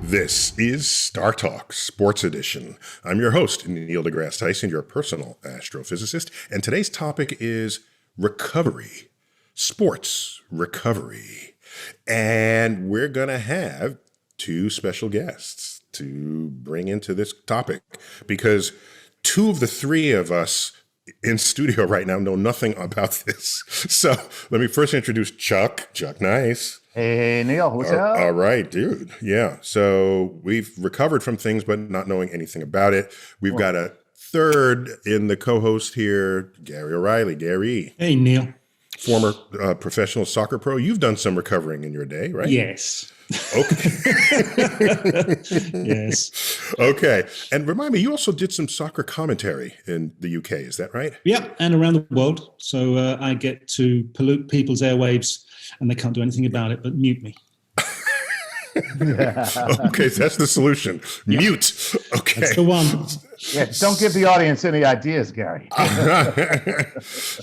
This is StarTalk Sports Edition. I'm your host, Neil deGrasse Tyson, your personal astrophysicist, and today's topic is recovery, sports recovery. And we're going to have two special guests to bring into this topic because two of the three of us in studio right now know nothing about this. So let me first introduce Chuck. Chuck Nice. Hey, Neil, what's up? All right, dude. Yeah. So we've recovered from things, but not knowing anything about it. We've got a third in the co-host here, Gary O'Reilly. Gary. Hey, Neil. Former professional soccer pro. You've done some recovering in your day, right? Yes. Okay. Yes. Okay. And remind me, you also did some soccer commentary in the UK. Is that right? Yep. And around the world. So I get to pollute people's airwaves and they can't do anything about it but mute me. Okay. So that's the solution. Yep. Mute. Okay. That's the one. Yeah, don't give the audience any ideas, Gary.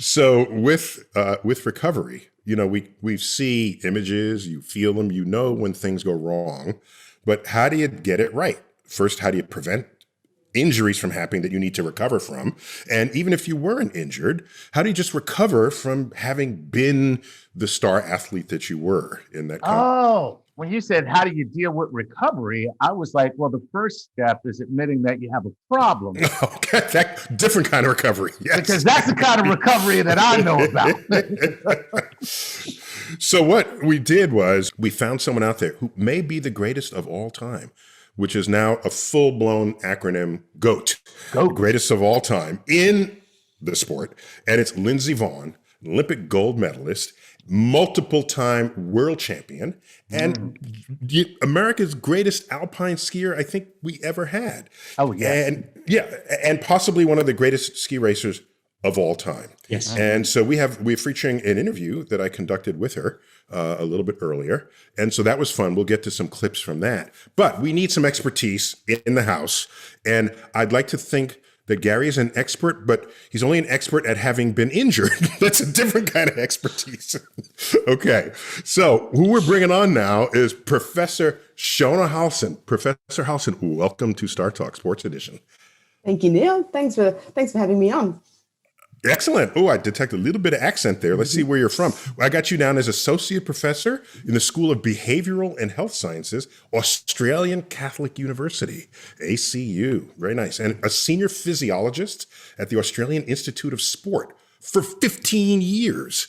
So with recovery, you know, we see images, you feel them, you know when things go wrong, but how do you get it right? First, how do you prevent injuries from happening that you need to recover from? And even if you weren't injured, how do you just recover from having been the star athlete that you were in that company? Oh, when you said, how do you deal with recovery? I was like, well, the first step is admitting that you have a problem. Okay, that different kind of recovery. Yes. Because that's the kind of recovery that I know about. So what we did was we found someone out there who may be the greatest of all time, which is now a full-blown acronym, GOAT, the greatest of all time in the sport. And it's Lindsey Vonn, Olympic gold medalist, multiple-time world champion, and America's greatest alpine skier I think we ever had. Oh, yeah. And possibly one of the greatest ski racers of all time. Yes. And so we're featuring an interview that I conducted with her a little bit earlier. And so that was fun. We'll get to some clips from that. But we need some expertise in the house. And I'd like to think that Gary is an expert, but he's only an expert at having been injured. That's a different kind of expertise. Okay. So who we're bringing on now is Professor Shona Halson. Professor Halson, welcome to StarTalk Sports Edition. Thank you, Neil. Thanks for having me on. Excellent. Oh, I detect a little bit of accent there. Let's see where you're from. I got you down as associate professor in the School of Behavioral and Health Sciences, Australian Catholic University, ACU. Very nice. And a senior physiologist at the Australian Institute of Sport for 15 years.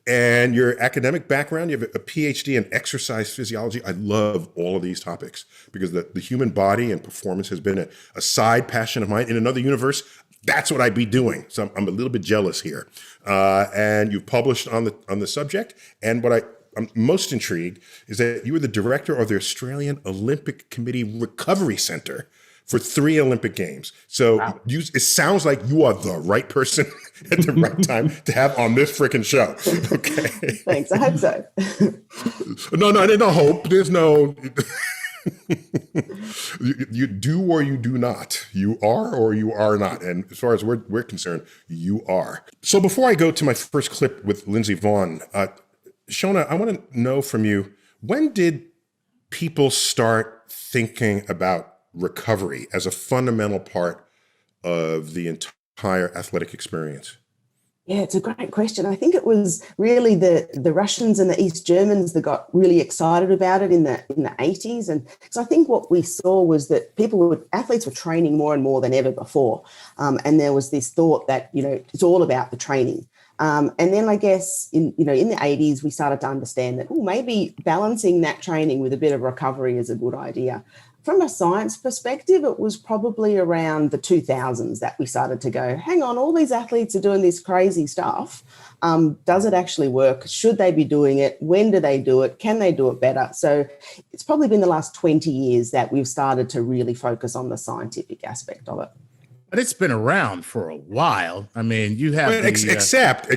And your academic background, you have a PhD in exercise physiology. I love all of these topics because the human body and performance has been a side passion of mine. In another universe, that's what I'd be doing. So I'm a little bit jealous here. And you've published on the subject. And what I'm most intrigued is that you were the director of the Australian Olympic Committee Recovery Center for 3 Olympic Games. So wow. It sounds like you are the right person at the right time to have on this freaking show. Okay. Thanks. I hope so. No, there's no hope. There's no... you do or you do not. You are or you are not. And as far as we're concerned, you are. So before I go to my first clip with Lindsey Vonn, Shona, I want to know from you, when did people start thinking about recovery as a fundamental part of the entire athletic experience? Yeah, it's a great question. I think it was really the Russians and the East Germans that got really excited about it in the 80s. And so I think what we saw was that athletes were training more and more than ever before. And there was this thought that, it's all about the training. And then I guess in the 80s, we started to understand that, maybe balancing that training with a bit of recovery is a good idea. From a science perspective, it was probably around the 2000s that we started to go, hang on, all these athletes are doing this crazy stuff. Does it actually work? Should they be doing it? When do they do it? Can they do it better? So it's probably been the last 20 years that we've started to really focus on the scientific aspect of it. But it's been around for a while. I mean, you have... Except,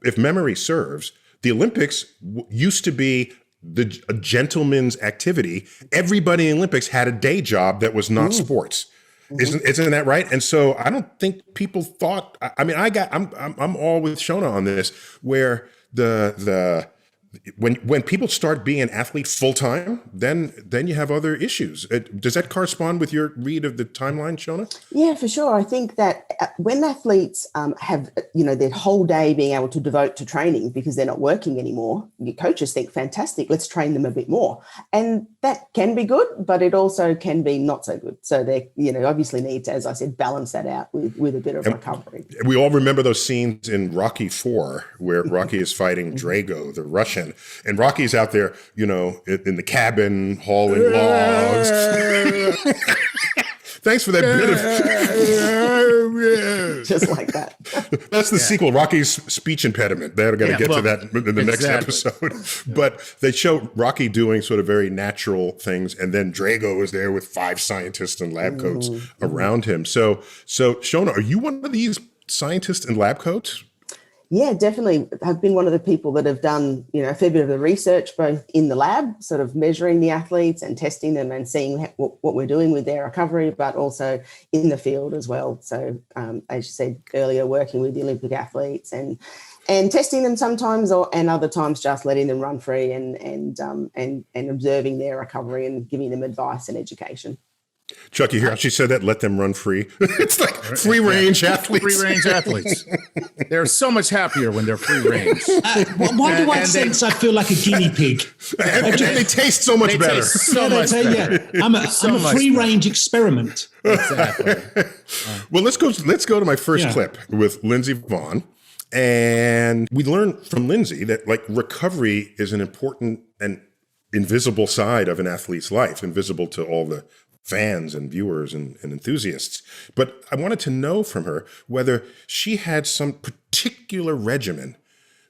if memory serves, the Olympics used to be a gentleman's activity. Everybody in the Olympics had a day job that was not sports. Isn't that right? And so I don't think people thought. I mean, I'm all with Shona on this, where the when people start being an athlete full time, then you have other issues. Does that correspond with your read of the timeline, Shona? Yeah, for sure. I think that when athletes have, their whole day being able to devote to training because they're not working anymore, your coaches think, fantastic, let's train them a bit more. And that can be good, but it also can be not so good. So they, obviously need to, as I said, balance that out with a bit of recovery. We all remember those scenes in Rocky IV where Rocky is fighting Drago, the Russian, and Rocky's out there, in the cabin hauling logs. Thanks for that bit of just like that. That's the sequel, Rocky's speech impediment. They're going to get to that in the next episode. But they show Rocky doing sort of very natural things, and then Drago is there with 5 scientists and lab coats around him. So Shona, are you one of these scientists and lab coats? Yeah, definitely. I've been one of the people that have done, a fair bit of the research, both in the lab, sort of measuring the athletes and testing them and seeing what we're doing with their recovery, but also in the field as well. So, as you said earlier, working with the Olympic athletes and testing them sometimes, and other times just letting them run free and observing their recovery and giving them advice and education. Chuck, you hear how she said that? Let them run free. It's like free range athletes. Free range athletes. They're so much happier when they're free range. Why do I sense I feel like a guinea pig? And they taste so much better. I'm a free range experiment. Exactly. Well, let's go to my first clip with Lindsey Vonn. And we learned from Lindsey that recovery is an important and invisible side of an athlete's life, invisible to all the fans and viewers and enthusiasts. But I wanted to know from her whether she had some particular regimen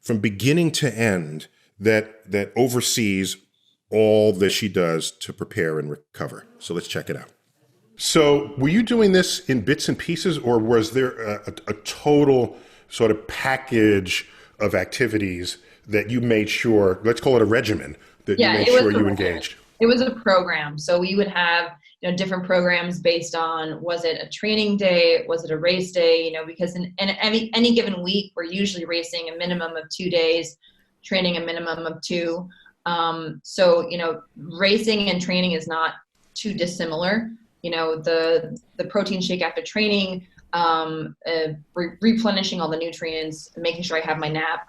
from beginning to end that oversees all that she does to prepare and recover. So let's check it out. So were you doing this in bits and pieces, or was there a total sort of package of activities that you made sure, let's call it a regimen, that you made sure you engaged? It was a program. So we would have different programs based on, was it a training day? Was it a race day? Because in any given week, we're usually racing a minimum of 2 days, training a minimum of 2. So, racing and training is not too dissimilar. The protein shake after training, replenishing all the nutrients, making sure I have my nap,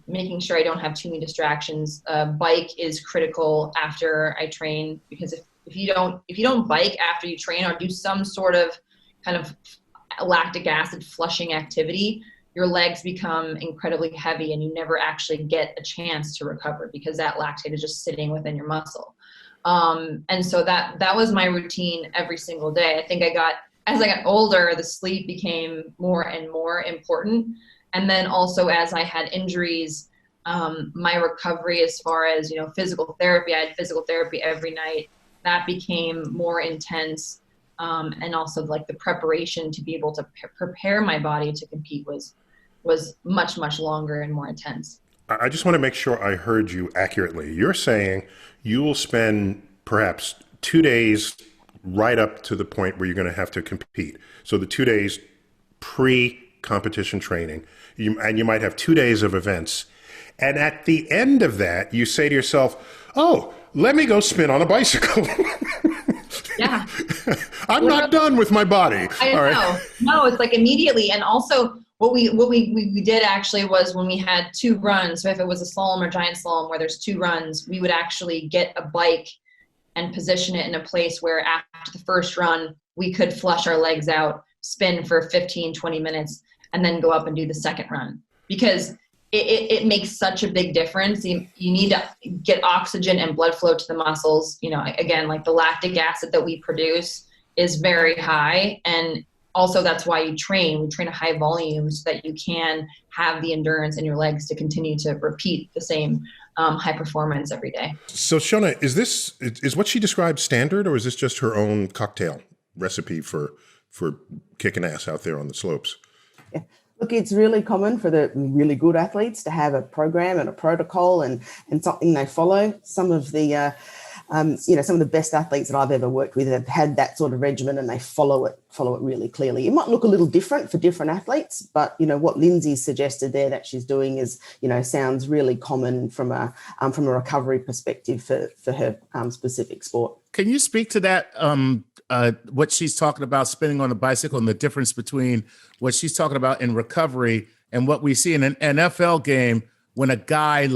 making sure I don't have too many distractions. Bike is critical after I train, because if you don't bike after you train or do some sort of kind of lactic acid flushing activity, your legs become incredibly heavy and you never actually get a chance to recover because that lactate is just sitting within your muscle. And so that was my routine every single day. I think as I got older, the sleep became more and more important. And then also as I had injuries, my recovery as far as, physical therapy, I had physical therapy every night. That became more intense. And also the preparation to be able to prepare my body to compete was much, much longer and more intense. I just want to make sure I heard you accurately. You're saying you will spend perhaps 2 days right up to the point where you're going to have to compete. So the 2 days pre-competition training, and you might have 2 days of events. And at the end of that, you say to yourself, oh, let me go spin on a bicycle. Yeah. I'm not done with my body. I know. Right. No, it's immediately. And also what we did actually was when we had 2 runs, so if it was a slalom or giant slalom where there's 2 runs, we would actually get a bike and position it in a place where after the first run, we could flush our legs out, spin for 15, 20 minutes, and then go up and do the second run. Because it makes such a big difference. You need to get oxygen and blood flow to the muscles. Again, the lactic acid that we produce is very high. And also that's why you train. We train a high volume so that you can have the endurance in your legs to continue to repeat the same high performance every day. So Shona, is what she described standard, or is this just her own cocktail recipe for kicking ass out there on the slopes? Yeah. Look, it's really common for the really good athletes to have a program and a protocol and something they follow. Some of the some of the best athletes that I've ever worked with have had that sort of regimen, and they follow it really clearly. It might look a little different for different athletes, but what Lindsay suggested there that she's doing is, sounds really common from a recovery perspective for her specific sport. Can you speak to that? What she's talking about spinning on the bicycle, and the difference between what she's talking about in recovery and what we see in an NFL game when a guy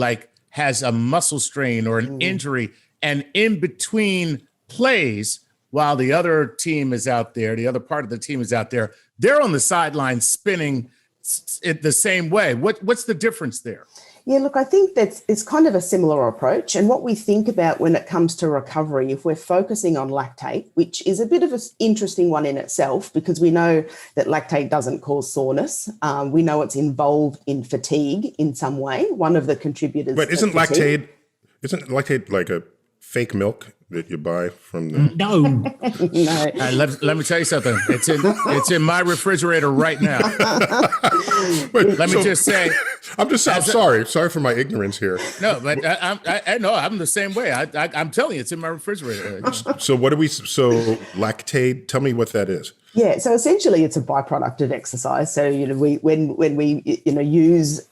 has a muscle strain or an injury, and in between plays, while the other team is out there, the other part of the team is out there, they're on the sideline spinning it the same way. What's the difference there? Yeah, look, I think it's kind of a similar approach. And what we think about when it comes to recovery, if we're focusing on lactate, which is a bit of an interesting one in itself, because we know that lactate doesn't cause soreness. We know it's involved in fatigue in some way. One of the contributors. But isn't lactate like a fake milk that you buy from the? No. No. Let me tell you something. It's in my refrigerator right now. Wait, Let me just say. I'm sorry for my ignorance here. No, but I know I'm the same way. I'm telling you, it's in my refrigerator. So lactate? Tell me what that is. Yeah, so essentially it's a byproduct of exercise. So when we use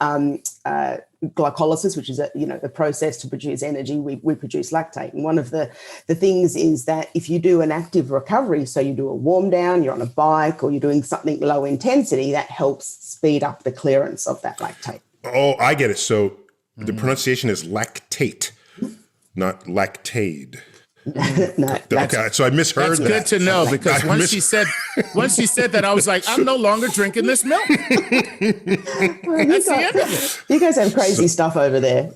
glycolysis, which is a process to produce energy, we produce lactate. And one of the things is that if you do an active recovery, so you do a warm down, you're on a bike, or you're doing something low intensity, that helps speed up the clearance of that lactate. Oh, I get it. So the pronunciation is lactate, not lactade. No, okay, so I misheard that. That's good to know, because once she said that, I was like, I'm no longer drinking this milk. Well, you guys have crazy stuff over there.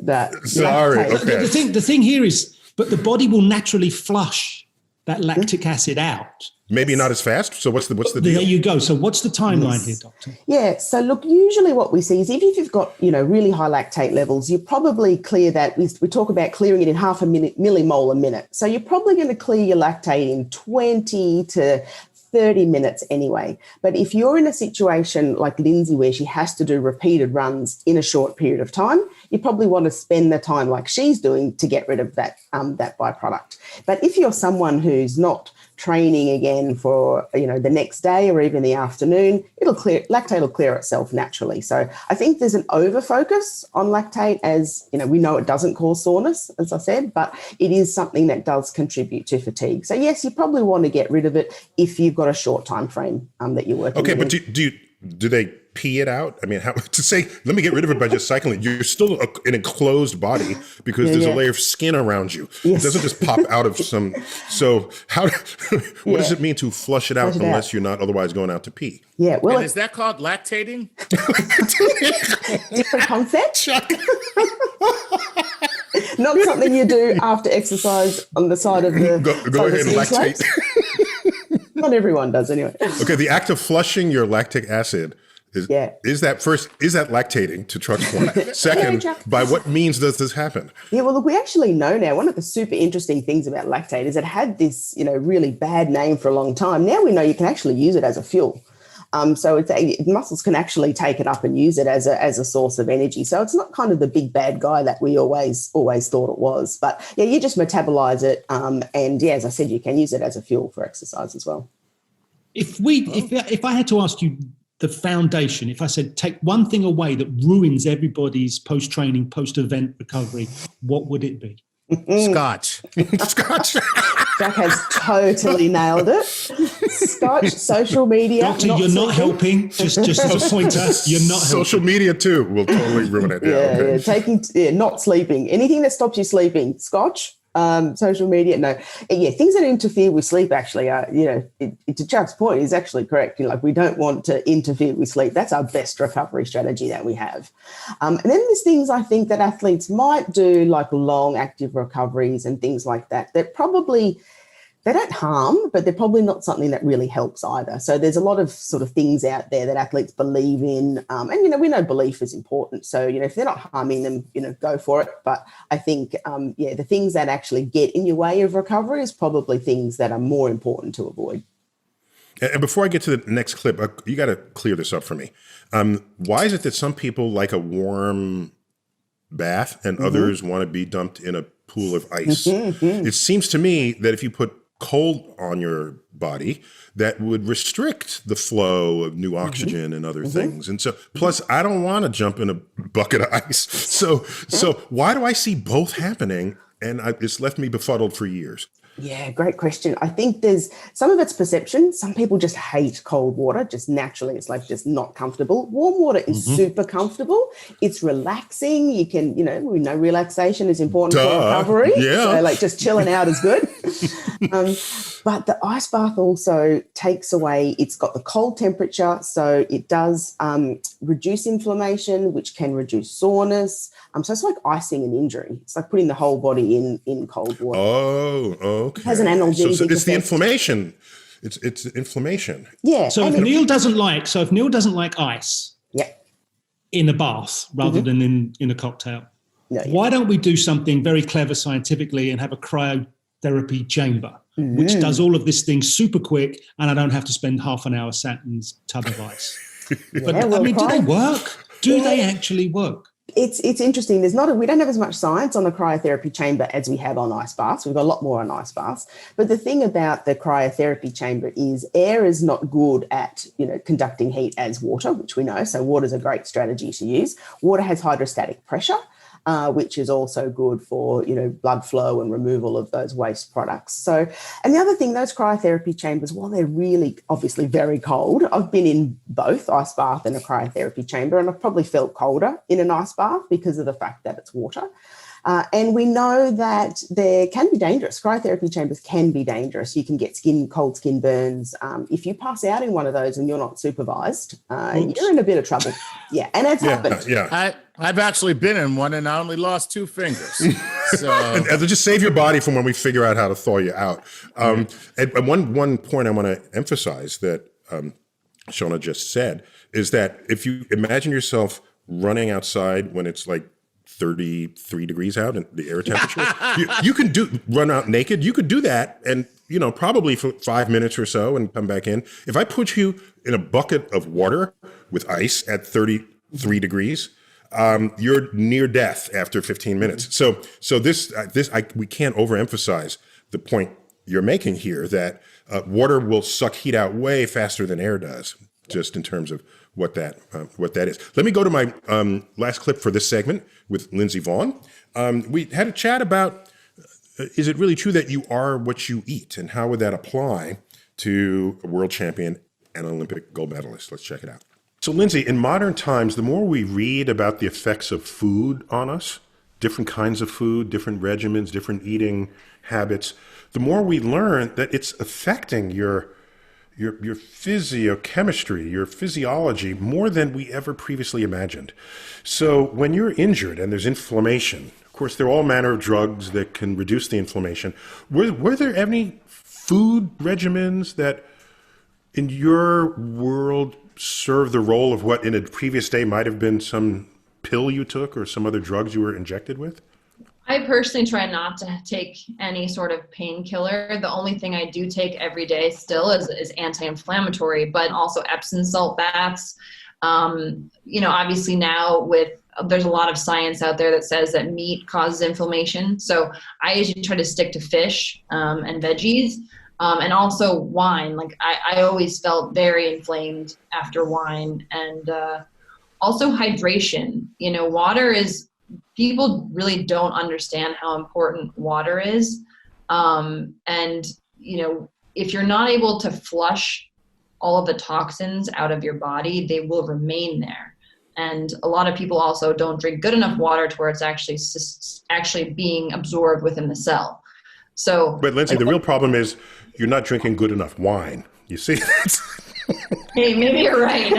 Sorry. Okay. The thing here is, but the body will naturally flush that lactic acid out. Maybe not as fast. So what's the deal? There you go. So what's the timeline here, Doctor? Yeah. So look, usually what we see is if you've got, really high lactate levels, you probably clear that. We talk about clearing it in half a millimole a minute. So you're probably going to clear your lactate in 20 to 30 minutes anyway. But if you're in a situation like Lindsay, where she has to do repeated runs in a short period of time, you probably want to spend the time like she's doing to get rid of that byproduct. But if you're someone who's not training again for the next day or even the afternoon, lactate will clear itself naturally. So I think there's an over focus on lactate, as we know it doesn't cause soreness, as I said, but it is something that does contribute to fatigue. So yes, you probably want to get rid of it if you've got a short time frame that you're working. Okay, with. but do they pee it out? I mean, how to say, let me get rid of it by just cycling? You're still an enclosed body because there's a layer of skin around you. Yes. It doesn't just pop out of some. So what does it mean to flush it out unless you're not otherwise going out to pee? Yeah, well, And is that called lactating? different concept. Not something you do after exercise on the side of the. Go ahead and lactate. Not everyone does anyway. Okay, the act of flushing your lactic acid is that lactating, to Truck's point? Second, by what means does this happen? Yeah, well, look, we actually know now. One of the super interesting things about lactate is it had this, really bad name for a long time. Now we know you can actually use it as a fuel. So muscles can actually take it up and use it as a source of energy. So it's not kind of the big bad guy that we always thought it was. But yeah, you just metabolize it, and yeah, as I said, you can use it as a fuel for exercise as well. If I had to ask you the foundation, if I said take one thing away that ruins everybody's post-training, post-event recovery, what would it be? Scotch. Scotch. Jack has totally nailed it. Scotch, social media. Doctor, you're not helping. Just as a pointer, you're not helping. Social media too will totally ruin it. Not sleeping. Anything that stops you sleeping. Scotch. Social media, no. Yeah, things that interfere with sleep actually are, to Chuck's point, is actually correct. We don't want to interfere with sleep. That's our best recovery strategy that we have. And then there's things I think that athletes might do, like long active recoveries and things like that, that probably, they don't harm, but they're probably not something that really helps either. So there's a lot of sort of things out there that athletes believe in. And, we know belief is important. So, if they're not harming them, go for it. But I think, the things that actually get in your way of recovery is probably things that are more important to avoid. And before I get to the next clip, you got to clear this up for me. Why is it that some people like a warm bath and others want to be dumped in a pool of ice. It seems to me that if you put cold on your body, that would restrict the flow of new oxygen and other things. And so, plus, I don't want to jump in a bucket of ice. So why do I see both happening? And it's left me befuddled for years. Yeah, great question. I think there's some of it's perception. Some people just hate cold water, just naturally. It's like just not comfortable. Warm water is super comfortable. It's relaxing. You can, we know relaxation is important for recovery. Yeah. So like just chilling out is good. But the ice bath also takes away, it's got the cold temperature. So it does reduce inflammation, which can reduce soreness. So it's like icing an injury. It's like putting the whole body in cold water. Oh, okay. It has an analgesic so it's the effect. inflammation. It's inflammation. Yeah. So if Neil doesn't like ice in a bath rather than in a cocktail, why don't we do something very clever scientifically and have a cryotherapy chamber, which does all of this thing super quick, and I don't have to spend half an hour sat in a tub of ice. But do they work? Do they actually work? It's interesting. We don't have as much science on the cryotherapy chamber as we have on ice baths. We've got a lot more on ice baths. But the thing about the cryotherapy chamber is air is not good at, conducting heat as water, which we know. So water is a great strategy to use. Water has hydrostatic pressure, which is also good for, blood flow and removal of those waste products. So, and the other thing, those cryotherapy chambers, while they're really obviously very cold, I've been in both ice bath and a cryotherapy chamber, and I've probably felt colder in an ice bath because of the fact that it's water. And we know that they can be dangerous. Cryotherapy chambers can be dangerous. You can get cold skin burns. If you pass out in one of those and you're not supervised, you're in a bit of trouble. Yeah, and it's happened. Yeah. I've actually been in one, and I only lost 2 fingers. So and just save your body from when we figure out how to thaw you out. And one point I want to emphasize that Shona just said is that if you imagine yourself running outside when it's like 33 degrees out and the air temperature, you can run out naked. You could do that and, probably for 5 minutes or so and come back in. If I put you in a bucket of water with ice at 33 degrees, you're near death after 15 minutes. So we can't overemphasize the point you're making here that water will suck heat out way faster than air does, just in terms of what that is. Let me go to my last clip for this segment with Lindsey Vonn. We had a chat about, is it really true that you are what you eat, and how would that apply to a world champion and Olympic gold medalist? Let's check it out. So Lindsey, in modern times, the more we read about the effects of food on us, different kinds of food, different regimens, different eating habits, the more we learn that it's affecting your physiochemistry, your physiology, more than we ever previously imagined. So when you're injured and there's inflammation, of course, there are all manner of drugs that can reduce the inflammation. Were there any food regimens that in your world serve the role of what in a previous day might have been some pill you took or some other drugs you were injected with? I personally try not to take any sort of painkiller. The only thing I do take every day still is anti-inflammatory, but also Epsom salt baths. Obviously now there's a lot of science out there that says that meat causes inflammation. So I usually try to stick to fish and veggies. And also wine. Like I always felt very inflamed after wine, and also hydration. Water is, people really don't understand how important water is. And if you're not able to flush all of the toxins out of your body, they will remain there. And a lot of people also don't drink good enough water to where it's actually being absorbed within the cell. So, but Lindsey, the real problem is you're not drinking good enough wine. You see that? Hey, maybe you're right.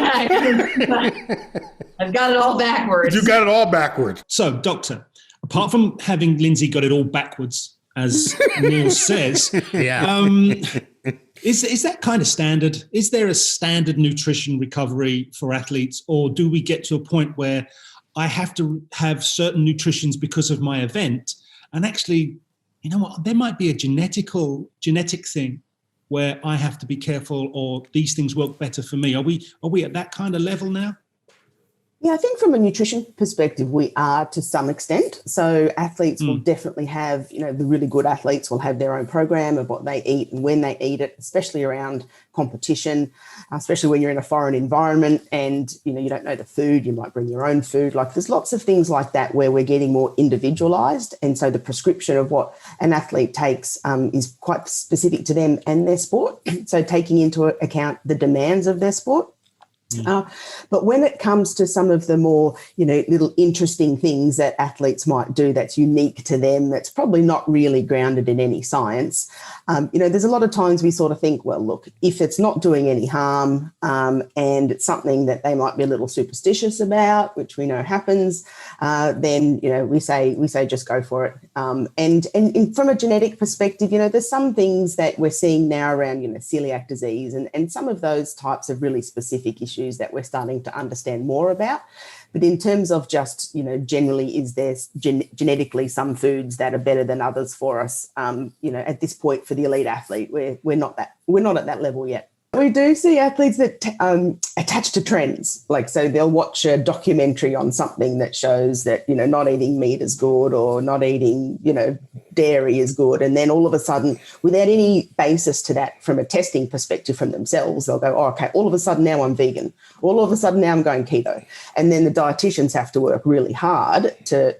I've got it all backwards. You got it all backwards. So, Doctor, apart from having Lindsey got it all backwards, as Neil says, is that kind of standard? Is there a standard nutrition recovery for athletes, or do we get to a point where I have to have certain nutritions because of my event, and actually, you know what, there might be a genetic thing where I have to be careful, or these things work better for me? Are we at that kind of level now? Yeah, I think from a nutrition perspective, we are to some extent. So athletes will definitely have, the really good athletes will have their own program of what they eat and when they eat it, especially around competition, especially when you're in a foreign environment and, you don't know the food, you might bring your own food. Like there's lots of things like that where we're getting more individualized. And so the prescription of what an athlete takes is quite specific to them and their sport. So taking into account the demands of their sport. But when it comes to some of the more, little interesting things that athletes might do that's unique to them, that's probably not really grounded in any science, there's a lot of times we sort of think, well, look, if it's not doing any harm and it's something that they might be a little superstitious about, which we know happens, then, we say just go for it. And from a genetic perspective, there's some things that we're seeing now around, celiac disease and some of those types of really specific issues that we're starting to understand more about. But in terms of just, generally, is there genetically some foods that are better than others for us? At this point for the elite athlete, we're not at that level yet. We do see athletes that attach to trends. Like, so they'll watch a documentary on something that shows that, not eating meat is good or not eating, dairy is good. And then all of a sudden, without any basis to that from a testing perspective from themselves, they'll go, oh, okay, all of a sudden now I'm vegan. All of a sudden now I'm going keto. And then the dietitians have to work really hard to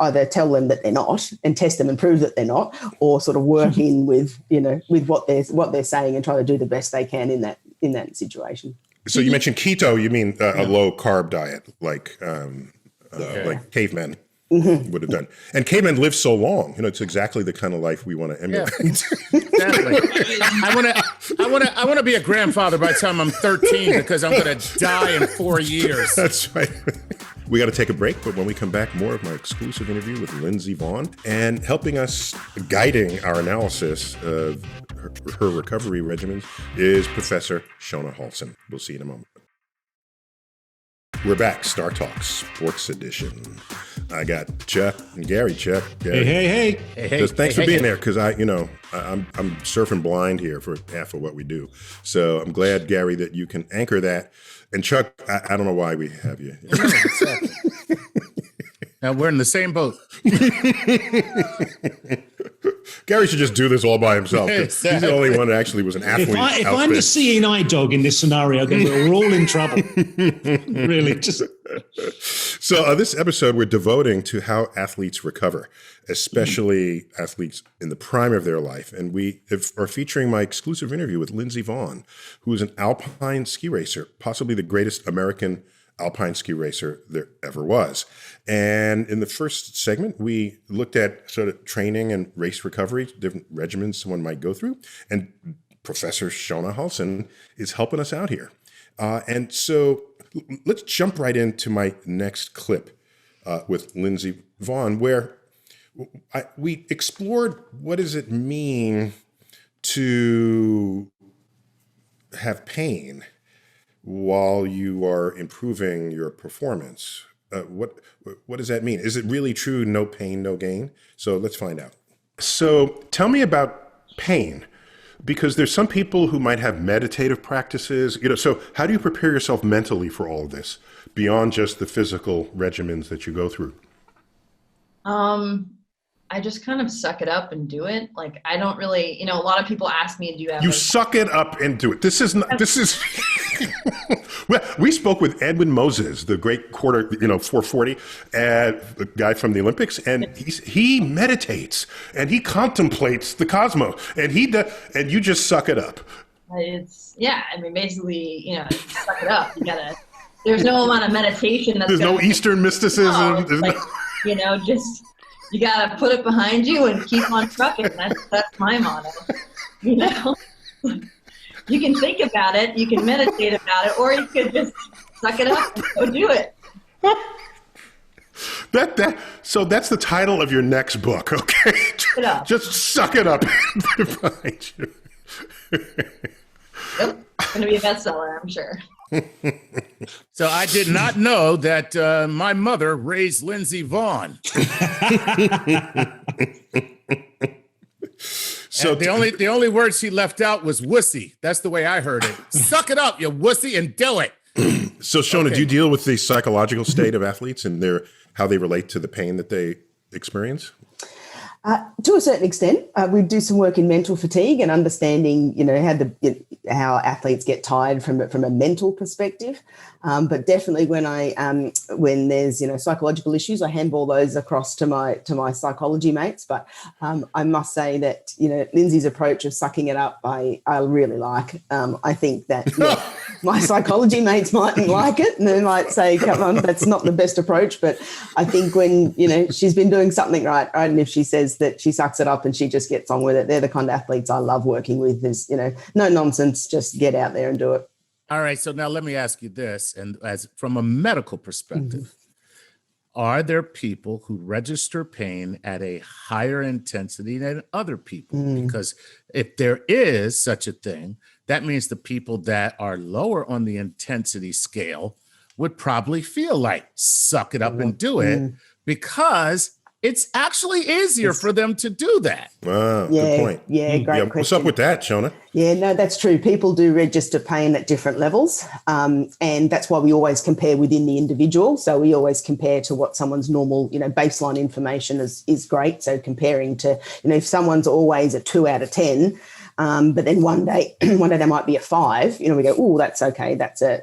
either tell them that they're not and test them and prove that they're not, or sort of work in with, with what they're saying and try to do the best they can in that situation. So you mentioned keto, you mean a low carb diet, like cavemen would have done. And cavemen live so long, it's exactly the kind of life we want to emulate. Yeah. Exactly. I want to be a grandfather by the time I'm 13 because I'm going to die in 4 years. That's right. We got to take a break, but when we come back, more of my exclusive interview with Lindsey Vonn, and helping us, guiding our analysis of her recovery regimens is Professor Shona Halson. We'll see you in a moment. We're back, StarTalk Sports Edition. I got Chuck and Gary. Chuck, Gary. Hey. Just thanks for being there, because I'm surfing blind here for half of what we do. So I'm glad, Gary, that you can anchor that. And Chuck, I don't know why we have you. Now we're in the same boat. Gary should just do this all by himself. He's the only one that actually was an athlete. If I'm the seeing eye dog in this scenario, then we're all in trouble. Really. So this episode, we're devoting to how athletes recover, especially athletes in the prime of their life. And we are featuring my exclusive interview with Lindsey Vonn, who is an alpine ski racer, possibly the greatest American alpine ski racer there ever was. And in the first segment, we looked at sort of training and race recovery, different regimens someone might go through. And Professor Shona Halson is helping us out here. And so let's jump right into my next clip with Lindsey Vonn, where we explored what does it mean to have pain while you are improving your performance. What does that mean? Is it really true, no pain, no gain? So let's find out. So tell me about pain, because there's some people who might have meditative practices. So how do you prepare yourself mentally for all of this beyond just the physical regimens that you go through? I just kind of suck it up and do it. Like, I don't really, a lot of people ask me, do you have suck it up and do it. This is well, we spoke with Edwin Moses, the great 440 the guy from the Olympics, and he meditates and he contemplates the cosmos, and you just suck it up. Basically, suck it up. There's no amount of meditation. There's no Eastern mysticism. You gotta put it behind you and keep on trucking. That's my motto. You can think about it, you can meditate about it, or you could just suck it up and go do it. So that's the title of your next book, okay? Just suck it up and put it behind you. Yep, it's gonna be a bestseller, I'm sure. So I did not know that my mother raised Lindsey Vonn. So the only word she left out was wussy. That's the way I heard it. Suck it up, you wussy, and do it. So, Shona, do you deal with the psychological state of athletes and how they relate to the pain that they experience? To a certain extent, we do some work in mental fatigue and understanding, how athletes get tired from a mental perspective. But definitely, when there's psychological issues, I handball those across to my psychology mates. But I must say that Lindsey's approach of sucking it up, I really like. I think that my psychology mates mightn't like it, and they might say, "Come on, that's not the best approach." But I think when she's been doing something right, and if she says that she sucks it up and she just gets on with it, they're the kind of athletes I love working with. Is no nonsense, just get out there and do it. All right, so now let me ask you this, and as from a medical perspective, are there people who register pain at a higher intensity than other people? Because if there is such a thing, that means the people that are lower on the intensity scale would probably feel like suck it up and do it, because it's actually easier for them to do that. Good point. Yeah, great question. What's up with that, Shona? Yeah, no, that's true. People do register pain at different levels. And that's why we always compare within the individual. So we always compare to what someone's normal, baseline information is great. So comparing to, if someone's always a 2 out of 10, but then one day they might be a 5, we go, oh, that's okay. That's a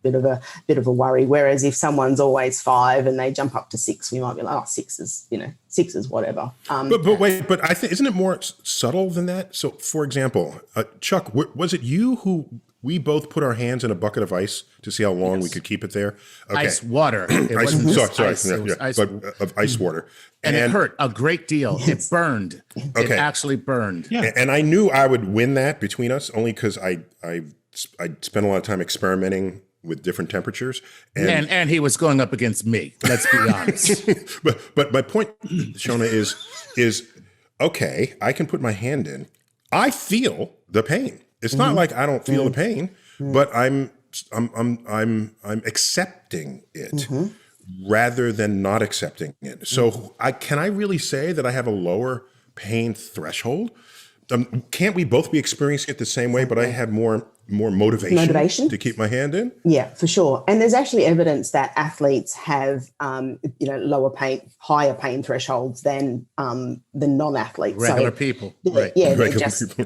bit of a worry. Whereas if someone's always 5 and they jump up to 6, we might be like, oh, 6 is whatever. But I think, isn't it more subtle than that? So, for example, Chuck, was it you who we both put our hands in a bucket of ice to see how long we could keep it there? Okay. Ice water. Ice water. And it hurt a great deal. It burned. Okay. It actually burned. Yeah. And I knew I would win that between us only because I spent a lot of time experimenting with different temperatures. And he was going up against me. Let's be honest. but my point, Shona, is okay, I can put my hand in. I feel the pain. It's not like I don't feel the pain, but I'm accepting it rather than not accepting it. So can I really say that I have a lower pain threshold? Can't we both be experiencing it the same way, but I have more motivation to keep my hand in? Yeah, for sure. And there's actually evidence that athletes have, higher pain thresholds than non-athletes. Regular people. Right. Yeah, regular people.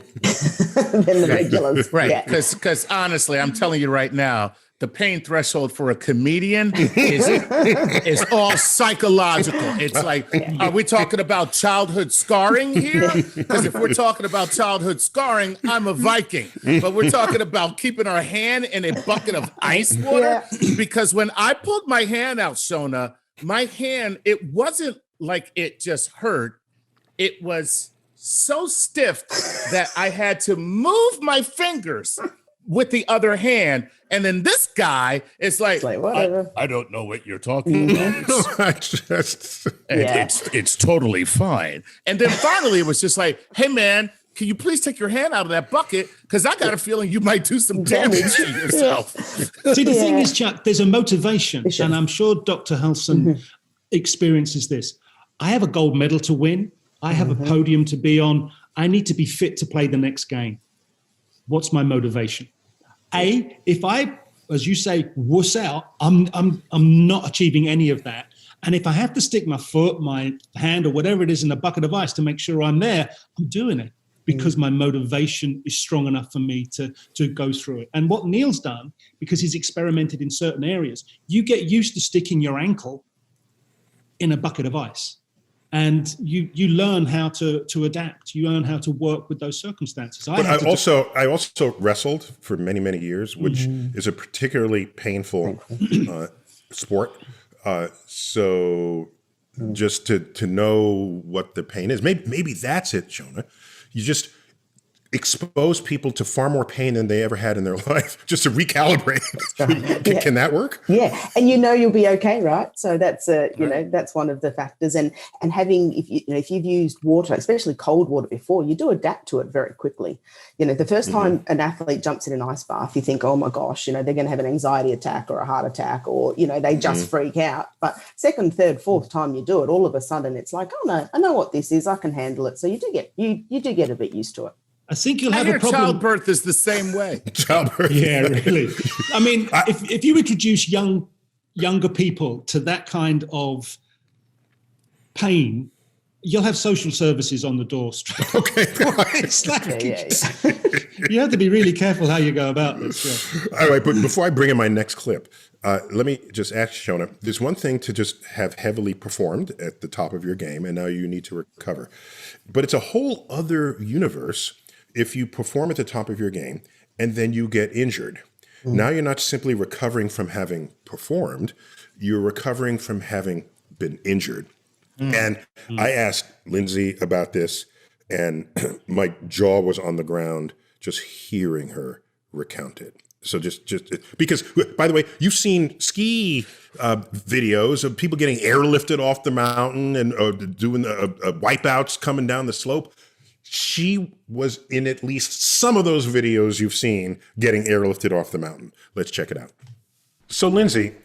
Than the regulars. Right. Because honestly, I'm telling you right now, the pain threshold for a comedian is all psychological. It's like, are we talking about childhood scarring here? Because if we're talking about childhood scarring, I'm a Viking. But we're talking about keeping our hand in a bucket of ice water. Because when I pulled my hand out, Shona, my hand, it wasn't like it just hurt. It was so stiff that I had to move my fingers with the other hand. And then this guy is like whatever. I don't know what you're talking about. It's totally fine. And then finally it was just like, hey man, can you please take your hand out of that bucket? Because I got a feeling you might do some damage to yourself. See, the thing is, Chuck, there's a motivation. And I'm sure Dr. Halson experiences this. I have a gold medal to win. I have a podium to be on. I need to be fit to play the next game. What's my motivation? If I, as you say, wuss out, I'm not achieving any of that. And if I have to stick my foot, my hand, or whatever it is in a bucket of ice to make sure I'm there, I'm doing it because my motivation is strong enough for me to go through it. And what Neil's done, because he's experimented in certain areas, you get used to sticking your ankle in a bucket of ice. And you learn how to adapt. You learn how to work with those circumstances. I also wrestled for many, many years, which is a particularly painful sport. So just to know what the pain is, maybe that's it, Shona. You just expose people to far more pain than they ever had in their life, just to recalibrate. Can that work? Yeah, and you'll be okay, right? So that's that's one of the factors. And having if you've used water, especially cold water before, you do adapt to it very quickly. The first time an athlete jumps in an ice bath, you think, oh my gosh, they're going to have an anxiety attack or a heart attack, or they just freak out. But second, third, fourth time you do it, all of a sudden it's like, oh no, I know what this is. I can handle it. So you do get a bit used to it. I think you'll I have hear a problem. childbirth is the same way. Childbirth. Yeah, really. I mean, if you introduce younger people to that kind of pain, you'll have social services on the door straight. Okay. It's like, you have to be really careful how you go about this. Yeah. All right, but before I bring in my next clip, let me just ask Shona, there's one thing to just have heavily performed at the top of your game, and now you need to recover. But it's a whole other universe if you perform at the top of your game and then you get injured. Now you're not simply recovering from having performed, you're recovering from having been injured. And I asked Lindsey about this, and my jaw was on the ground just hearing her recount it. So just because, by the way, you've seen ski videos of people getting airlifted off the mountain and doing wipeouts coming down the slope. She was in at least some of those videos you've seen getting airlifted off the mountain. Let's check it out. So Lindsey,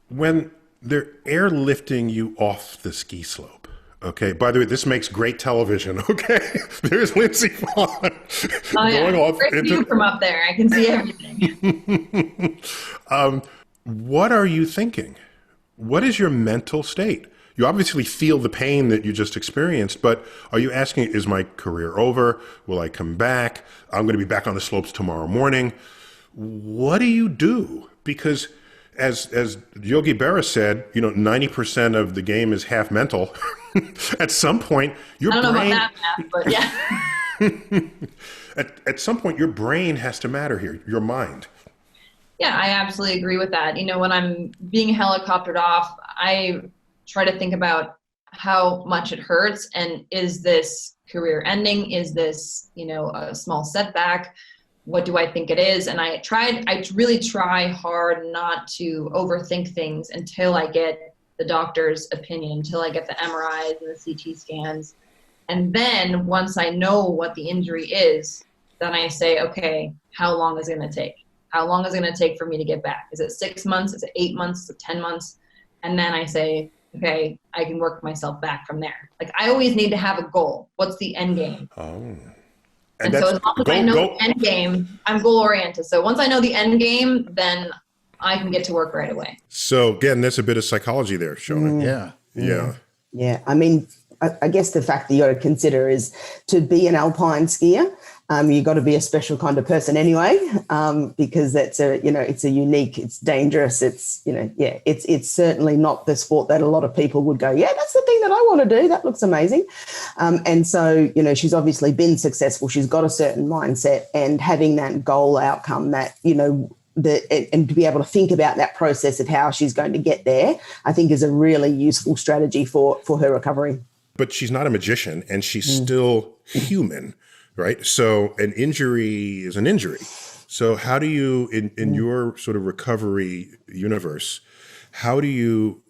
when they're airlifting you off the ski slope, okay, by the way, this makes great television, okay? There's Lindsey Vonn going off. Great view from up there. I can see everything. What are you thinking? What is your mental state? You obviously feel the pain that you just experienced, but are you asking, is my career over? Will I come back? I'm going to be back on the slopes tomorrow morning. What do you do? Because as Yogi Berra said, 90% of the game is half mental. At some point, your brain... I don't know about that math, but yeah. At some point, your brain has to matter here, your mind. Yeah, I absolutely agree with that. When I'm being helicoptered off, I try to think about how much it hurts, and is this career ending? Is this, a small setback? What do I think it is? And I really try hard not to overthink things until I get the doctor's opinion, until I get the MRIs and the CT scans. And then once I know what the injury is, then I say, okay, how long is it going to take? How long is it going to take for me to get back? Is it 6 months? Is it 8 months? Is it 10 months? And then I say, okay, I can work myself back from there. Like, I always need to have a goal. What's the end game? Oh. And so as long as I know the end game, I'm goal oriented. So once I know the end game, then I can get to work right away. So again, there's a bit of psychology there, Shona. Yeah. I mean, I guess the fact that you got to consider is to be an alpine skier, you got to be a special kind of person anyway, because that's it's a unique, it's dangerous. It's, it's certainly not the sport that a lot of people would go, yeah, that's the thing that I want to do. That looks amazing. And so, she's obviously been successful. She's got a certain mindset, and having that goal outcome that, and to be able to think about that process of how she's going to get there, I think is a really useful strategy for her recovery. But she's not a magician, and she's still human, right? So an injury is an injury. So how do you, in your sort of recovery universe, how do you,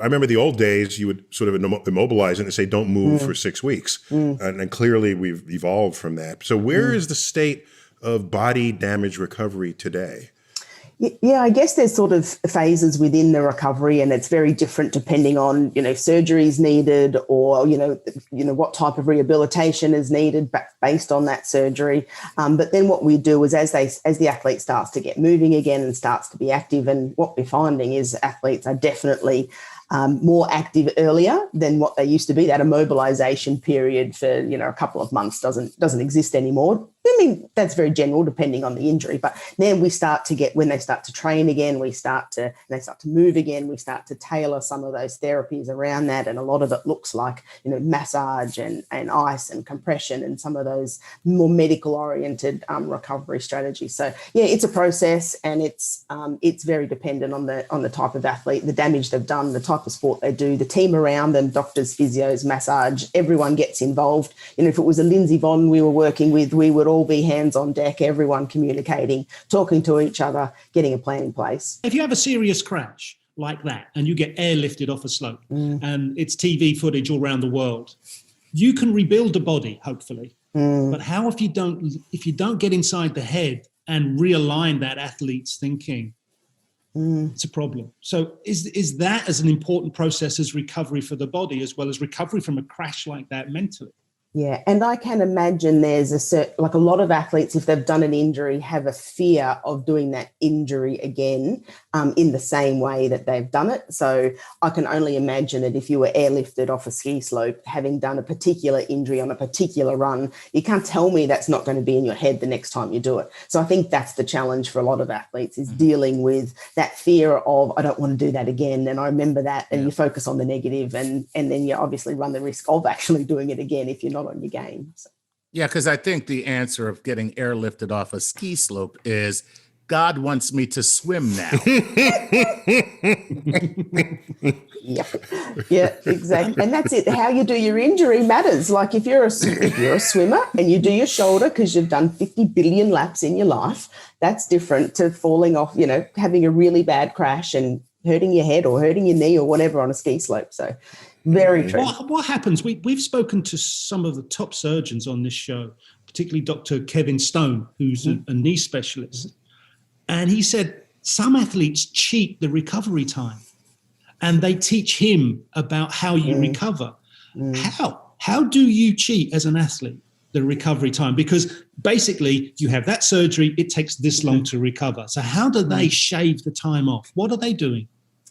I remember the old days, you would sort of immobilize it and say, don't move for 6 weeks. And clearly we've evolved from that. So where is the state of body damage recovery today? Yeah, I guess there's sort of phases within the recovery, and it's very different depending on, surgeries needed, or, what type of rehabilitation is needed based on that surgery. But then what we do is as the athlete starts to get moving again and starts to be active, and what we're finding is athletes are definitely more active earlier than what they used to be. That immobilization period for, a couple of months doesn't exist anymore. I mean, that's very general depending on the injury. But then we start to get, when they start to train again, they start to move again, we start to tailor some of those therapies around that. And a lot of it looks like, massage and ice and compression and some of those more medical oriented recovery strategies. So yeah, it's a process, and it's very dependent on the type of athlete, the damage they've done, the type of sport they do, the team around them, doctors, physios, massage, everyone gets involved. If it was a Lindsey Vonn we were working with, we would all be hands on deck, everyone communicating, talking to each other, getting a plan in place. If you have a serious crash like that and you get airlifted off a slope and it's TV footage all around the world, you can rebuild the body, hopefully. But how if you don't get inside the head and realign that athlete's thinking? It's a problem. So is that as an important process as recovery for the body, as well as recovery from a crash like that mentally? Yeah, and I can imagine there's like a lot of athletes, if they've done an injury, have a fear of doing that injury again in the same way that they've done it. So I can only imagine it if you were airlifted off a ski slope, having done a particular injury on a particular run. You can't tell me that's not going to be in your head the next time you do it. So I think that's the challenge for a lot of athletes, is dealing with that fear of, I don't want to do that again. And I remember that, and you focus on the negative, and then you obviously run the risk of actually doing it again if you're not on your game. So. Yeah, because I think the answer of getting airlifted off a ski slope is God wants me to swim now. Yeah, exactly. And that's it. How you do your injury matters. Like if you're a swimmer and you do your shoulder because you've done 50 billion laps in your life, that's different to falling off, having a really bad crash and hurting your head or hurting your knee or whatever on a ski slope. So very true. What happens? We've spoken to some of the top surgeons on this show, particularly Dr. Kevin Stone, who's a knee specialist. And he said some athletes cheat the recovery time, and they teach him about how you recover. How do you cheat as an athlete the recovery time? Because basically you have that surgery, it takes this long to recover. So how do they shave the time off? What are they doing?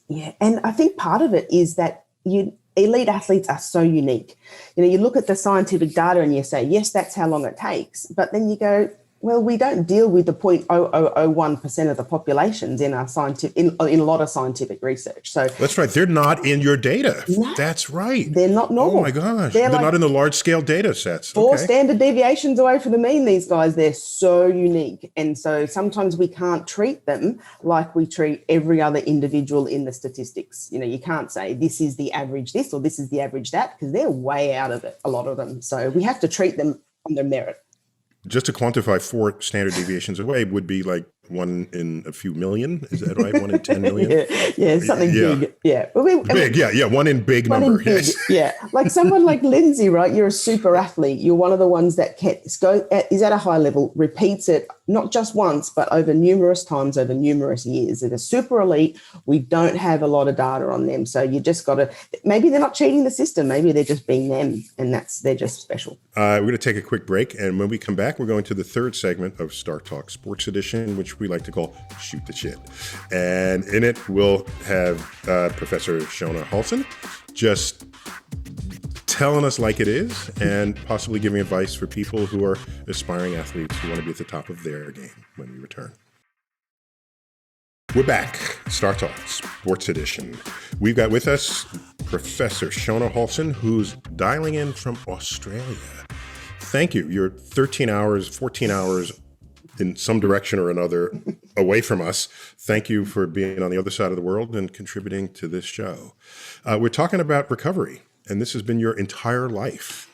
Yeah, and I think part of it is that elite athletes are so unique. You look at the scientific data and you say, yes, that's how long it takes. But then you go, well, we don't deal with the 0.0001% of the populations in our in a lot of scientific research. So that's right. They're not in your data. No, that's right. They're not normal. Oh my gosh. They're like not in the large scale data sets. Four standard deviations away from the mean, these guys. They're so unique. And so sometimes we can't treat them like we treat every other individual in the statistics. You can't say this is the average this or this is the average that, because they're way out of it, a lot of them. So we have to treat them on their merit. Just to quantify, 4 standard deviations away would be like 1 in a few million. Is that right? 1 in 10 million? yeah, something big. Yeah. Big, yeah. 1 in big number. Yes. Yeah. Like someone like Lindsey, right? You're a super athlete. You're one of the ones that is at a high level, repeats it, not just once, but over numerous times, over numerous years. They're super elite. We don't have a lot of data on them. So you just got to, maybe they're not cheating the system. Maybe they're just being them, and they're just special. We're going to take a quick break. And when we come back, we're going to the third segment of StarTalk Sports Edition, which we like to call Shoot the Shit. And in it, we'll have Professor Shona Halson just telling us like it is and possibly giving advice for people who are aspiring athletes who want to be at the top of their game when we return. We're back, StarTalk Sports Edition. We've got with us Professor Shona Halson, who's dialing in from Australia. Thank you. You're 13 hours, 14 hours in some direction or another away from us. Thank you for being on the other side of the world and contributing to this show. We're talking about recovery, and this has been your entire life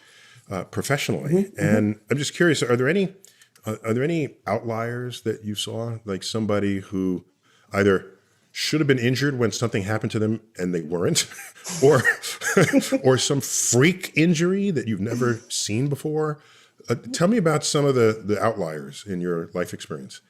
professionally. And I'm just curious, are there any outliers that you saw, like somebody who either should have been injured when something happened to them and they weren't, or some freak injury that you've never seen before? Tell me about some of the outliers in your life experience.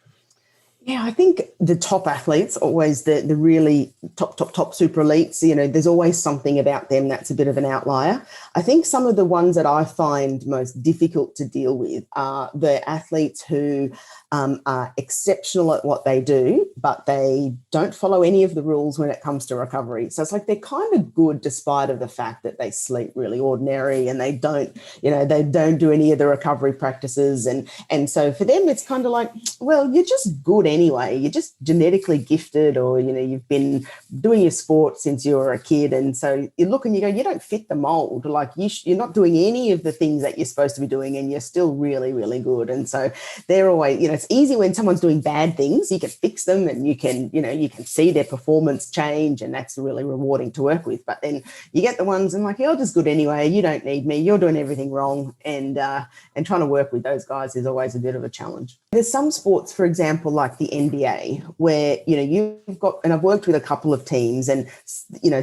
Yeah, I think the top athletes, always the really top super elites, there's always something about them that's a bit of an outlier. I think some of the ones that I find most difficult to deal with are the athletes who are exceptional at what they do, but they don't follow any of the rules when it comes to recovery. So it's like they're kind of good despite of the fact that they sleep really ordinary and they don't do any of the recovery practices. And so for them, it's kind of like, well, you're just good anyway. You're just genetically gifted, or, you've been doing your sport since you were a kid. And so you look and you go, you don't fit the mold. Like you're not doing any of the things that you're supposed to be doing, and you're still really, really good. And so they're always, it's easy when someone's doing bad things, you can fix them and you can see their performance change, and that's really rewarding to work with. But then you get the ones and like, you're just good anyway. You don't need me. You're doing everything wrong. And trying to work with those guys is always a bit of a challenge. There's some sports, for example, like the NBA, where, you've got, and I've worked with a couple of teams, and,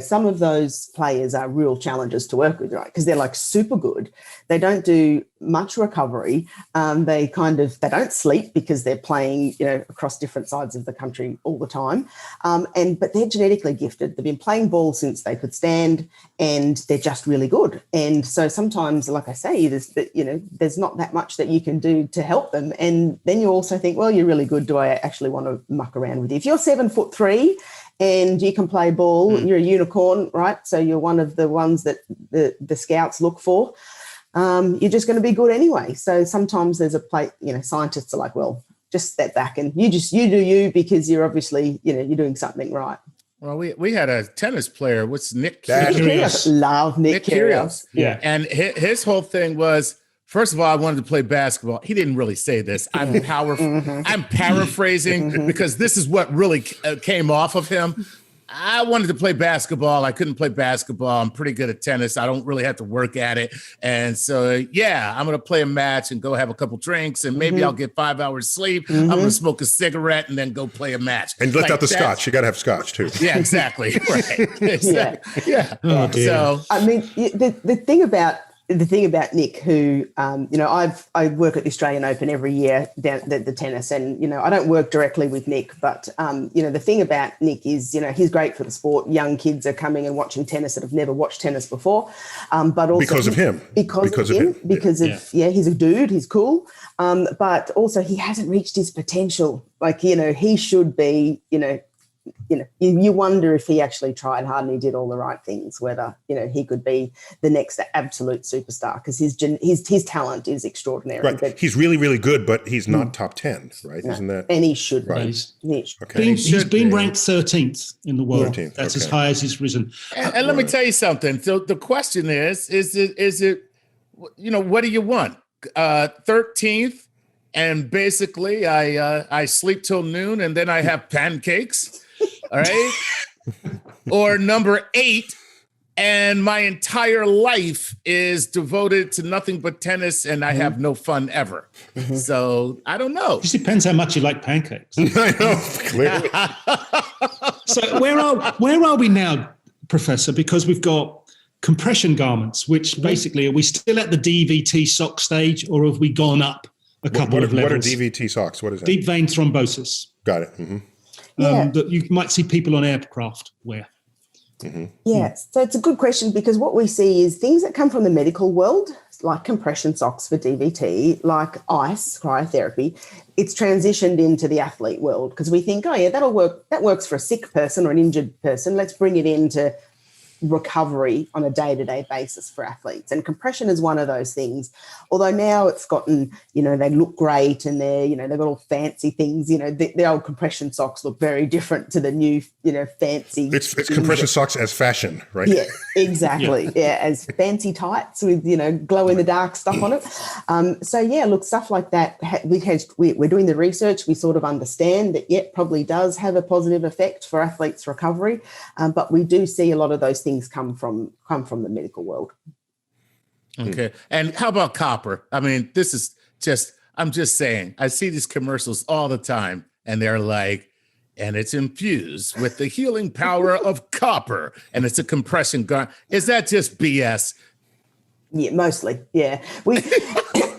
some of those players are real challenges to work with, right? Because they're like super good. They don't do much recovery. They don't sleep because they're playing, across different sides of the country all the time. But they're genetically gifted. They've been playing ball since they could stand, and they're just really good. And so sometimes, like I say, there's not that much that you can do to help them. And then you also think, well, you're really good. Do I actually want to muck around with you? If you're 7'3" and you can play ball, you're a unicorn, right? So you're one of the ones that the scouts look for. You're just going to be good anyway. So sometimes there's scientists are like, well, just step back and you do you, because you're obviously, you're doing something right. Well, we had a tennis player. What's Nick Kyrgios? Love Nick Kyrgios. Yeah. And his whole thing was, first of all, I wanted to play basketball. He didn't really say this. I'm paraphrasing because this is what really came off of him. I wanted to play basketball. I couldn't play basketball. I'm pretty good at tennis. I don't really have to work at it. And so, I'm going to play a match and go have a couple drinks, and maybe I'll get 5 hours sleep. I'm going to smoke a cigarette and then go play a match. And let out the scotch. You got to have scotch too. Yeah, exactly. Right. Exactly. Yeah. Oh, dear. So, I mean, the thing about Nick, who, I work at the Australian Open every year down the tennis, and, I don't work directly with Nick, but, the thing about Nick is, he's great for the sport. Young kids are coming and watching tennis that have never watched tennis before. But also because of him, he's a dude, he's cool. But also he hasn't reached his potential. Like, he should be, you wonder if he actually tried hard and he did all the right things, whether, he could be the next absolute superstar, because his talent is extraordinary. Right. But he's really, really good, but he's not top 10, right? No. Isn't that? And he should be. Right. He's been ranked 13th in the world. 13th, That's as high as he's risen. And let me tell you something. So the question is it, what do you want? 13th, and basically I sleep till noon and then I have pancakes. All right. Or number 8, and my entire life is devoted to nothing but tennis, and I have no fun ever. So I don't know. It just depends how much you like pancakes. I know, clearly. So where are we now, Professor? Because we've got compression garments, which basically, are we still at the DVT sock stage, or have we gone up a couple of levels? What are DVT socks? What is that? Deep vein thrombosis. Got it. Mm-hmm. That you might see people on aircraft wear. Yeah, so it's a good question, because what we see is things that come from the medical world, like compression socks for DVT, like ice, cryotherapy. It's transitioned into the athlete world, because we think, that'll work. That works for a sick person or an injured person. Let's bring it into recovery on a day-to-day basis for athletes. And compression is one of those things. Although now it's gotten, they look great, and they've got all fancy things. The old compression socks look very different to the new, fancy. It's compression socks as fashion, right? Yeah, exactly. Yeah, as fancy tights with, glow-in-the-dark stuff on it. Stuff like that. We're doing the research. We sort of understand that, probably does have a positive effect for athletes' recovery. But we do see a lot of those things come from the medical world. Okay. And how about copper? I mean, I'm just saying, I see these commercials all the time, and they're like, and it's infused with the healing power of copper, and it's a compression gun. Is that just BS? Yeah, mostly. Yeah.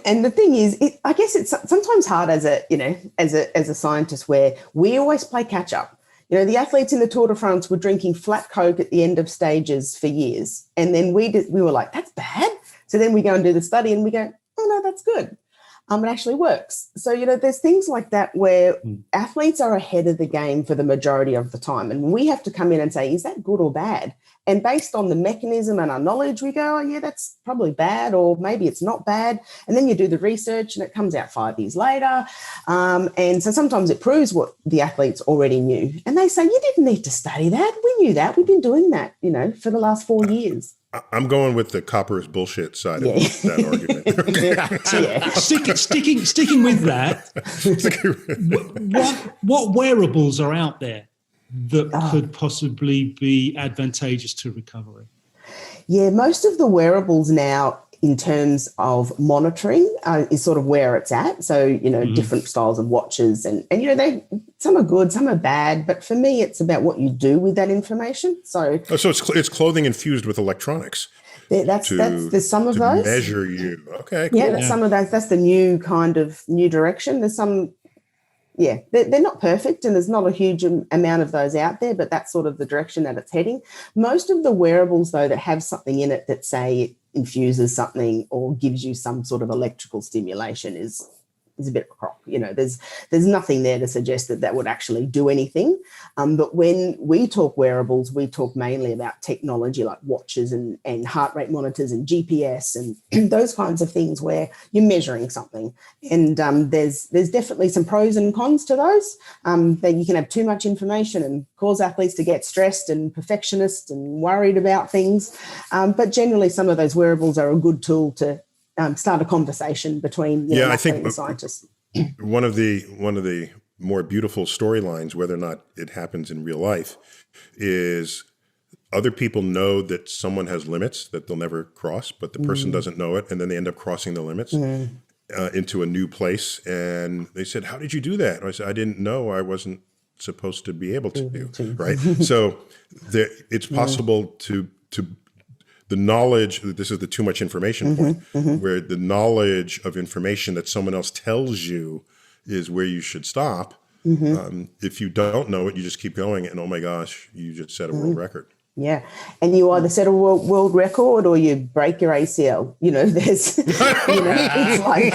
And the thing is, I guess it's sometimes hard as a scientist, where we always play catch up. The athletes in the Tour de France were drinking flat Coke at the end of stages for years. And then we were like, that's bad. So then we go and do the study and we go, oh, no, that's good. It actually works. So, there's things like that where athletes are ahead of the game for the majority of the time. And we have to come in and say, is that good or bad? And based on the mechanism and our knowledge, we go, oh, yeah, that's probably bad, or maybe it's not bad. And then you do the research and it comes out 5 years later. And so sometimes it proves what the athletes already knew. And they say, you didn't need to study that. We knew that. We've been doing that, for the last 4 years. I'm going with the copper is bullshit side of that argument. Sticking with that, what wearables are out there that could possibly be advantageous to recovery? Yeah, most of the wearables now, in terms of monitoring is sort of where it's at. So, different styles of watches and some are good, some are bad. But for me, it's about what you do with that information. So it's clothing infused with electronics. There's some of those. Measure you. Okay, cool. Yeah, some of those. That's the new direction. There's some, they're not perfect, and there's not a huge amount of those out there, but that's sort of the direction that it's heading. Most of the wearables, though, that have something in it that say infuses something or gives you some sort of electrical stimulation is a bit of a crock. There's nothing there to suggest that would actually do anything. But when we talk wearables, we talk mainly about technology like watches and heart rate monitors and GPS and those kinds of things where you're measuring something. And there's definitely some pros and cons to those. That you can have too much information and cause athletes to get stressed and perfectionist and worried about things. But generally, some of those wearables are a good tool to start a conversation between I think and scientists. One of the more beautiful storylines, whether or not it happens in real life, is other people know that someone has limits that they'll never cross, but the person doesn't know it, and then they end up crossing the limits into a new place. And they said, "How did you do that?" And I said, "I didn't know. I wasn't supposed to be able to." Right? So it's possible to the knowledge, this is the too much information point, where the knowledge of information that someone else tells you is where you should stop. If you don't know it, you just keep going, and oh my gosh, you just set a world record. Yeah, and you either set a world record or you break your ACL. There's, it's like,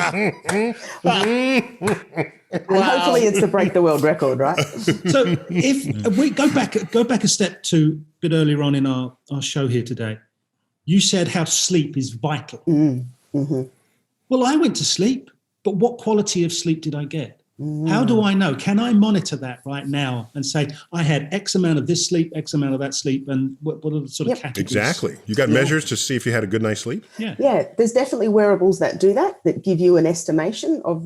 and hopefully it's to break the world record, right? So if we go back a step to a bit earlier on in our show here today, you said how sleep is vital. Well, I went to sleep, but what quality of sleep did I get? How do I know? Can I monitor that right now and say, I had X amount of this sleep, X amount of that sleep, and what are the sort of categories? Exactly. You got measures to see if you had a good night's sleep? Yeah, there's definitely wearables that do that give you an estimation of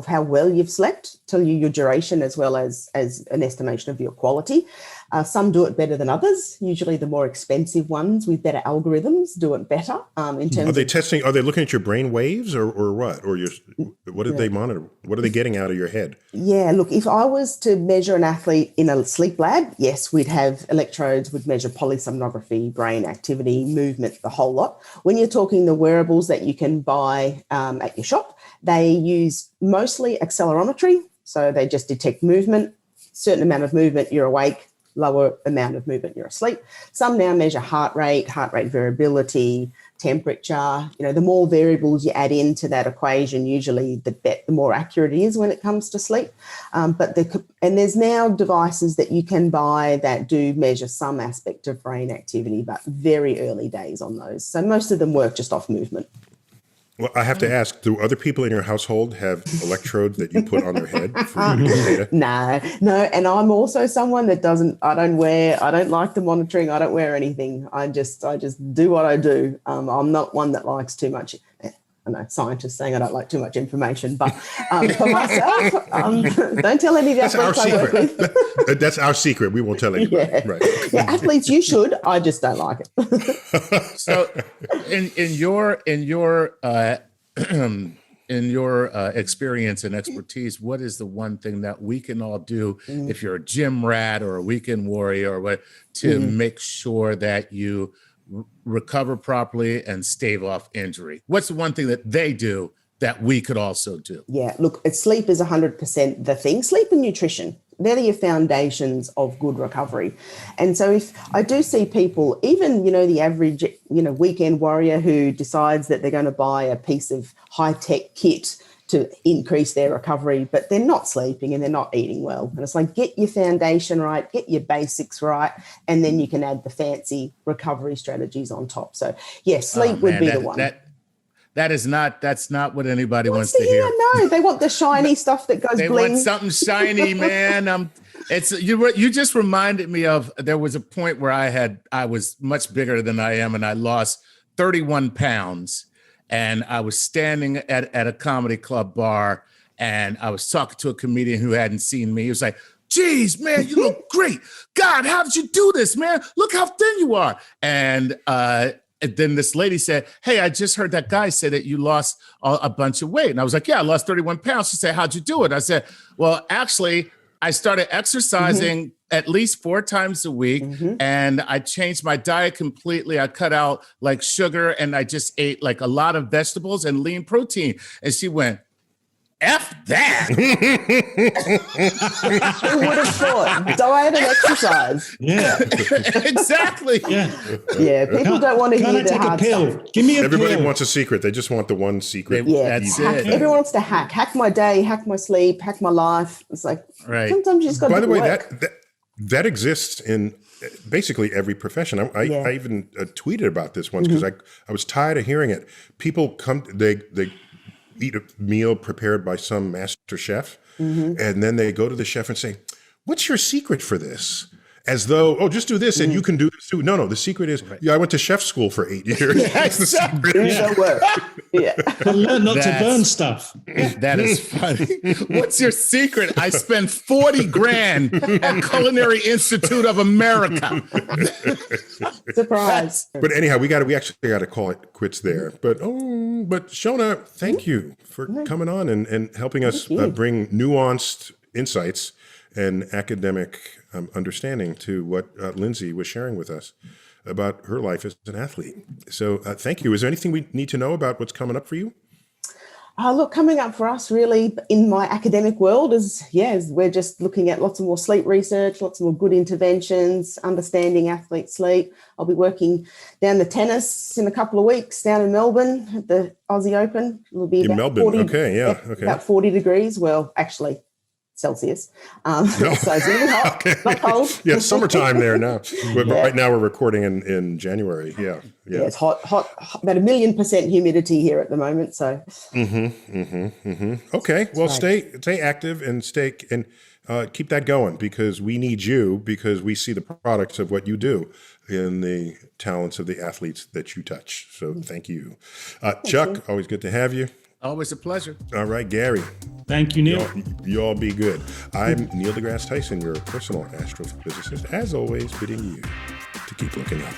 how well you've slept, tell you your duration as well as an estimation of your quality. Some do it better than others. Usually the more expensive ones with better algorithms do it better. In terms Are they looking at your brain waves or what? Or what did they monitor? What are they getting out of your head? Yeah, look, if I was to measure an athlete in a sleep lab, yes, we'd have electrodes, would measure polysomnography, brain activity, movement, the whole lot. When you're talking the wearables that you can buy at your shop, they use mostly accelerometry. So they just detect movement, certain amount of movement, you're awake, lower amount of movement, you're asleep. Some now measure heart rate variability, temperature. The more variables you add into that equation, usually the more accurate it is when it comes to sleep. And there's now devices that you can buy that do measure some aspect of brain activity, but very early days on those. So most of them work just off movement. Well, I have to ask, do other people in your household have electrodes that you put on their head for you to get data? No. And I'm also someone that I don't like the monitoring. I don't wear anything. I just do what I do. I'm not one that likes too much. I know scientists saying I don't like too much information, but for myself, don't tell any of the athletes I work with. That's our secret. We won't tell anybody. Yeah. Right. Yeah, athletes, you should. I just don't like it. So, in your experience and expertise, what is the one thing that we can all do if you're a gym rat or a weekend warrior or what to make sure that you recover properly and stave off injury? What's the one thing that they do that we could also do? Yeah, look, sleep is 100% the thing. Sleep and nutrition, they're your foundations of good recovery. And so if I do see people, even, the average, weekend warrior who decides that they're going to buy a piece of high-tech kit to increase their recovery, but they're not sleeping and they're not eating well. And it's like, get your foundation right, get your basics right, and then you can add the fancy recovery strategies on top. So, sleep would be the one. That's not what anybody wants to hear. No, they want the shiny stuff that goes they bling. Want something shiny, man. It's you just reminded me of, there was a point where I was much bigger than I am, and I lost 31 pounds. And I was standing at a comedy club bar, and I was talking to a comedian who hadn't seen me. He was like, "Geez, man, you look great. God, how did you do this, man? Look how thin you are." And then this lady said, hey, I just heard that guy say that you lost a bunch of weight. And I was like, yeah, I lost 31 pounds. She said, how'd you do it? I said, well, actually, I started exercising at least 4 times a week, and I changed my diet completely. I cut out like sugar, and I just ate like a lot of vegetables and lean protein. And she went, F that. Who would have thought? Diet and exercise. Yeah, Exactly. yeah. Yeah, people don't want to hear Can't I the take a hard pill? stuff. Give me a Everybody pill. wants a secret. They just want the one secret. Yeah, That's hack. it. Everyone wants to hack. Hack my day, hack my sleep, hack my life. It's like Right. sometimes you just got to By the way, work. that exists in basically every profession. I even tweeted about this once because I was tired of hearing it. People come, they eat a meal prepared by some master chef, and then they go to the chef and say, "What's your secret for this?" As though, oh, just do this and you can do this too. No, the secret is, I went to chef school for 8 years. That's the secret. Do the work. Yeah. I learned not to That's- burn stuff. That is funny. What's your secret? I spent 40 grand at Culinary Institute of America. Surprise. But anyhow, we actually got to call it quits there. But Shona, thank you for coming on and helping us bring nuanced insights and academic understanding to what Lindsey was sharing with us about her life as an athlete. So thank you. Is there anything we need to know about what's coming up for you? Look, coming up for us really in my academic world is we're just looking at lots of more sleep research, lots of more good interventions, understanding athlete sleep. I'll be working down the tennis in a couple of weeks down in Melbourne at the Aussie Open. It'll be In about Melbourne, 40, okay. about 40 degrees. Well, actually, Celsius. So it's a little hot, not cold. Yeah, summertime there now. But right now we're recording in January. Yeah. Yeah, it's hot, about 1,000,000% humidity here at the moment. So, Okay. Well, stay active and keep that going because we need you because we see the products of what you do in the talents of the athletes that you touch. So thank you. Chuck, always good to have you. Always a pleasure. All right, Gary. Thank you, Neil. You all be good. I'm Neil deGrasse Tyson, your personal astrophysicist, as always, bidding you to keep looking up.